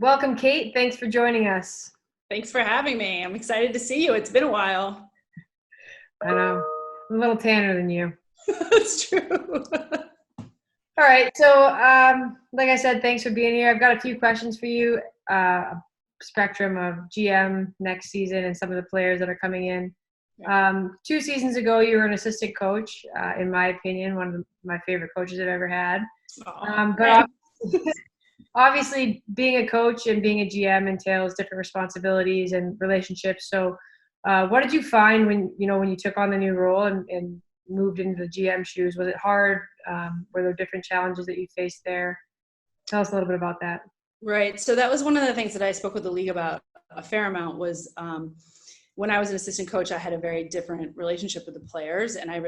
Welcome, Kate. Thanks for joining us. Thanks for having me. I'm excited to see you. It's been a while. I know. I'm a little tanner than you. That's true. All right. So, like I said, thanks for being here. I've got a few questions for you. A spectrum of GM next season and some of the players that are coming in. 2 seasons ago, you were an assistant coach. In my opinion, one of my favorite coaches I've ever had. But obviously, being a coach and being a GM entails different responsibilities and relationships. So, what did you find when you took on the new role and moved into the GM shoes? Was it hard? Were there different challenges that you faced there? Tell us a little bit about that. Right. So that was one of the things that I spoke with the league about a fair amount was when I was an assistant coach, I had a very different relationship with the players, and I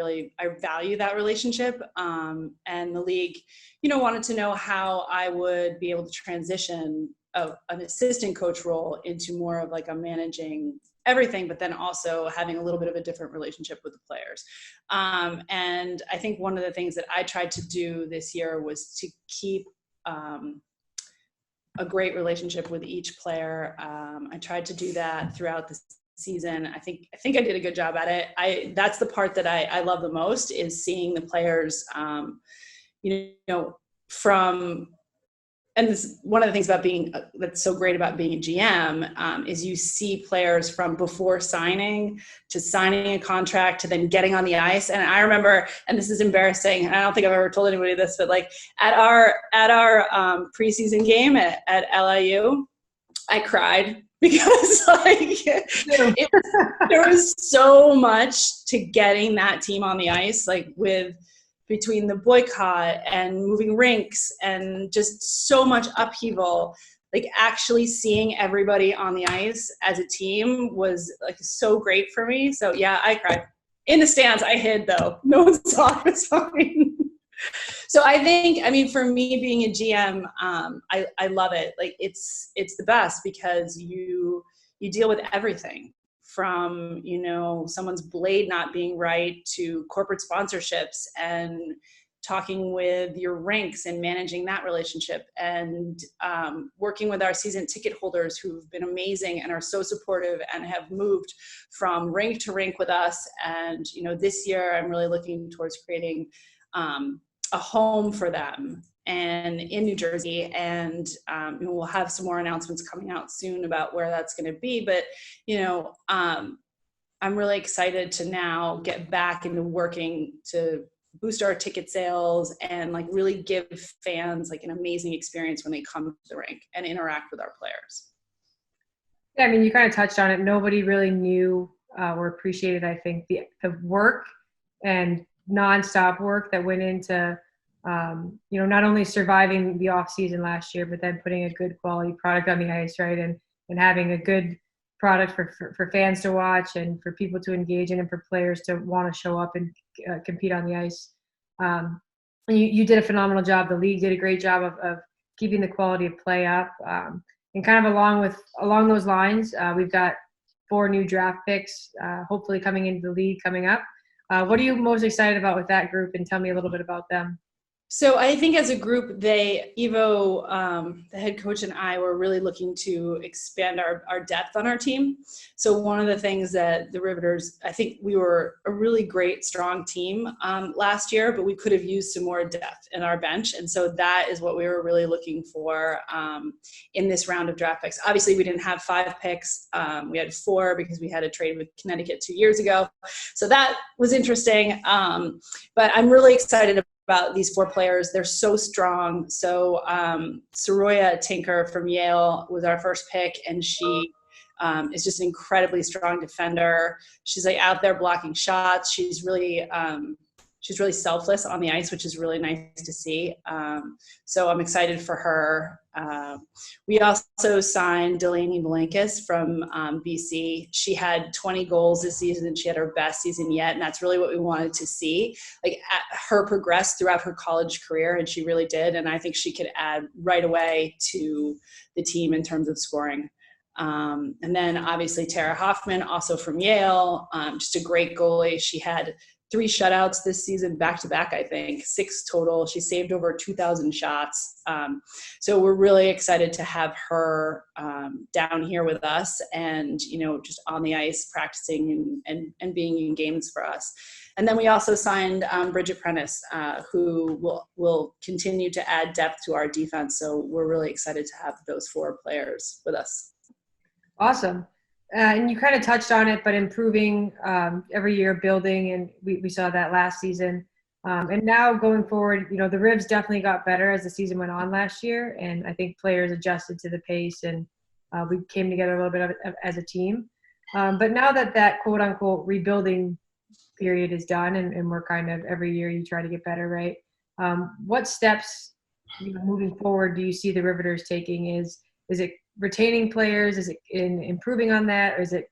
value that relationship. And the league, wanted to know how I would be able to transition an assistant coach role into more of like a managing everything, but then also having a little bit of a different relationship with the players. And I think one of the things that I tried to do this year was to keep a great relationship with each player. I tried to do that throughout the season. I think I did a good job at it. That's the part that I love the most, is seeing the players, and this one of the things about that's so great about being a GM is you see players from before signing to signing a contract to then getting on the ice. And I remember, and this is embarrassing, and I don't think I've ever told anybody this, but like at our preseason game at LIU, I cried because there was so much to getting that team on the ice, like between the boycott and moving rinks and just so much upheaval, like actually seeing everybody on the ice as a team was like so great for me. So yeah, I cried in the stands. I hid though. No one saw it. It was fine. So for me being a GM, I love it. Like it's the best because you deal with everything from, someone's blade not being right to corporate sponsorships and talking with your rinks and managing that relationship and working with our season ticket holders who've been amazing and are so supportive and have moved from rink to rink with us. And, this year I'm really looking towards creating a home for them and in New Jersey. And we'll have some more announcements coming out soon about where that's going to be. But, I'm really excited to now get back into working to boost our ticket sales and like really give fans like an amazing experience when they come to the rink and interact with our players. Yeah, you kind of touched on it. Nobody really knew or appreciated, I think, the work and nonstop work that went into not only surviving the off season last year, but then putting a good quality product on the ice, right? And having a good product for fans to watch and for people to engage in and for players to want to show up and compete on the ice. You did a phenomenal job. The league did a great job of keeping the quality of play up. And kind of along those lines, we've got 4 new draft picks, hopefully coming into the league coming up. What are you most excited about with that group? And tell me a little bit about them. So I think as a group, Evo, the head coach, and I were really looking to expand our depth on our team. So one of the things that the Riveters, I think we were a really great, strong team last year, but we could have used some more depth in our bench. And so that is what we were really looking for in this round of draft picks. Obviously, we didn't have 5 picks. We had 4 because we had a trade with Connecticut 2 years ago. So that was interesting. But I'm really excited about these 4 players. They're so strong. So Saroya Tinker from Yale was our first pick, and she is just an incredibly strong defender. She's like out there blocking shots. She's really selfless on the ice, which is really nice to see. So I'm excited for her. We also signed Delaney Blankus from BC. She had 20 goals this season, and she had her best season yet. And that's really what we wanted to see, like her progress throughout her college career. And she really did. And I think she could add right away to the team in terms of scoring. And then obviously Tara Hoffman, also from Yale, just a great goalie. She had 3 shutouts this season, back to back, I think 6 total. She saved over 2,000 shots. So we're really excited to have her down here with us and, just on the ice practicing and being in games for us. And then we also signed Bridget Prentice, who will continue to add depth to our defense. So we're really excited to have those 4 players with us. Awesome. And you kind of touched on it, but improving every year, building, and we saw that last season. And now going forward, the Rivs definitely got better as the season went on last year, and I think players adjusted to the pace, and we came together a little bit as a team. But now that quote-unquote rebuilding period is done, and we're kind of every year you try to get better, right? What steps, moving forward, do you see the Riveters taking? Is it retaining players? Is it in improving on that? Or is it,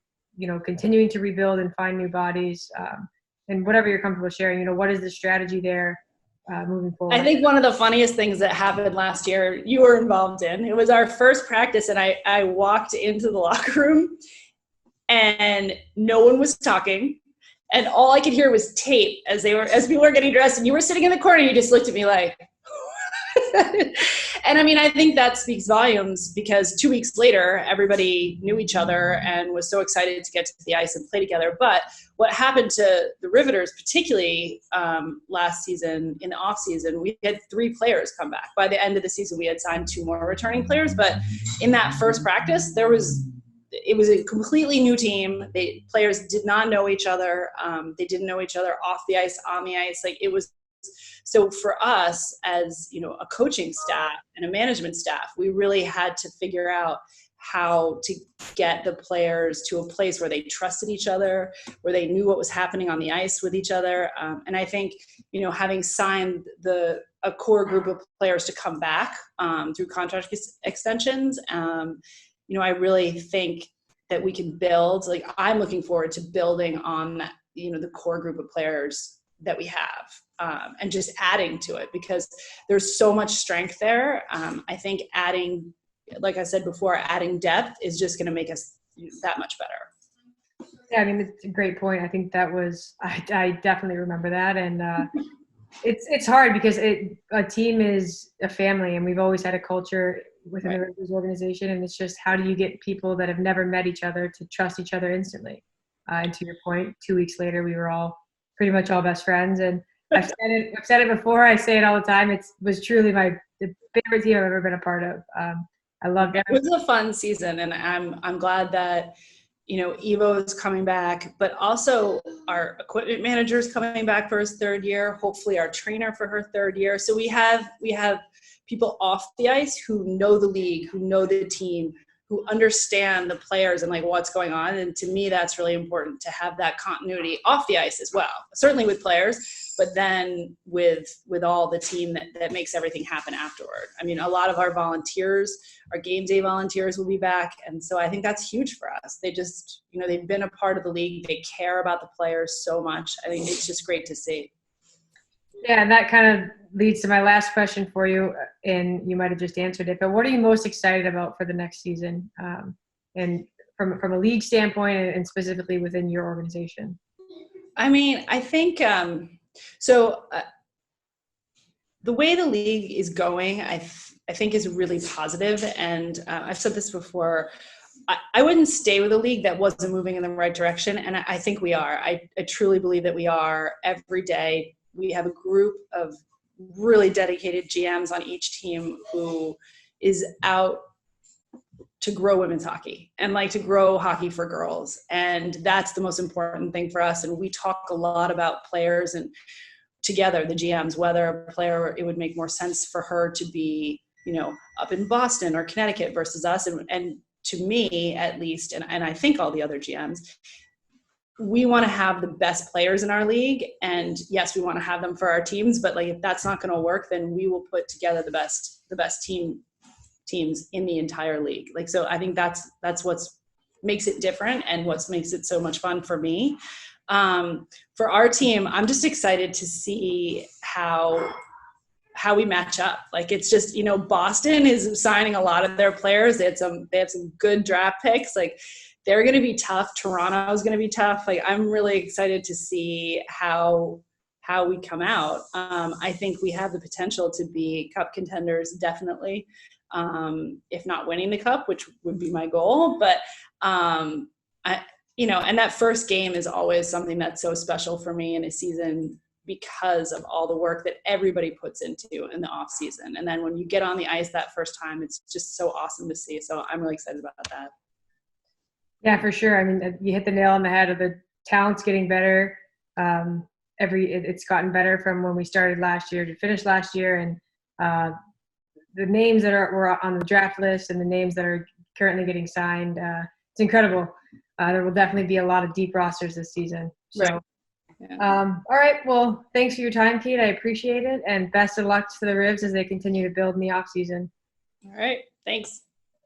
continuing to rebuild and find new bodies? And whatever you're comfortable sharing, what is the strategy there moving forward? I think one of the funniest things that happened last year, you were involved in, it was our first practice, and I walked into the locker room and no one was talking. And all I could hear was tape as people were getting dressed, and you were sitting in the corner. You just looked at me like, and I think that speaks volumes, because 2 weeks later, everybody knew each other and was so excited to get to the ice and play together. But what happened to the Riveters, particularly last season, in the off season, we had 3 players come back. By the end of the season, we had signed 2 more returning players. But in that first practice, it was a completely new team. Players did not know each other. They didn't know each other off the ice, on the ice. So for us as, a coaching staff and a management staff, we really had to figure out how to get the players to a place where they trusted each other, where they knew what was happening on the ice with each other. And I think, having signed a core group of players to come back through contract extensions, I really think that we can build, I'm looking forward to building on, the core group of players that we have, and just adding to it, because there's so much strength there. I think adding, like I said before, adding depth is just going to make us that much better. Yeah, it's a great point. I think that was, I definitely remember that. And it's hard because a team is a family, and we've always had a culture within the Riveters organization. And it's just, how do you get people that have never met each other to trust each other instantly? And to your point, 2 weeks later, we were pretty much all best friends. And I've said it before. I say it all the time. It was truly the favorite team I've ever been a part of. I loved it. It was a fun season, and I'm glad that Evo is coming back, but also our equipment manager is coming back for his 3rd year. Hopefully, our trainer for her 3rd year. So we have people off the ice who know the league, who know the team, who understand the players and what's going on. And to me, that's really important, to have that continuity off the ice as well, certainly with players, but then with all the team that makes everything happen afterward. A lot of our volunteers, our game day volunteers, will be back. And so I think that's huge for us. They just, they've been a part of the league. They care about the players so much. I think it's just great to see. Yeah, and that kind of leads to my last question for you, and you might have just answered it, but what are you most excited about for the next season, and from a league standpoint and specifically within your organization? I think the way the league is going, I think is really positive. And I've said this before, I wouldn't stay with a league that wasn't moving in the right direction. And I think we are. I truly believe that we are. Every day we have a group of really dedicated GMs on each team who is out to grow women's hockey and to grow hockey for girls. And that's the most important thing for us. And we talk a lot about players and together, the GMs, whether a player, it would make more sense for her to be, up in Boston or Connecticut versus us. And to me, at least, and I think all the other GMs, we want to have the best players in our league. And yes, we want to have them for our teams, but if that's not going to work, then we will put together the best teams in the entire league. So I think that's what makes it different and what makes it so much fun for me. For our team, I'm just excited to see how how we match up. Like, it's just, you know, Boston is signing a lot of their players. They had some good draft picks. Like, they're going to be tough. Toronto is going to be tough. Like, I'm really excited to see how we come out. I think we have the potential to be cup contenders, definitely. If not winning the cup, which would be my goal. But, you know, and that first game is always something that's so special for me in a season, because of all the work that everybody puts into in the off season. And then when you get on the ice that first time, it's just so awesome to see. So I'm really excited about that. Yeah, for sure. I mean, you hit the nail on the head. Of the talent's getting better. It's gotten better from when we started last year to finish last year. And the names that were on the draft list and the names that are currently getting signed, it's incredible. There will definitely be a lot of deep rosters this season. So. Right. Yeah. All right. Well, thanks for your time, Kate. I appreciate it. And best of luck to the Rivs as they continue to build in the off season. All right. Thanks.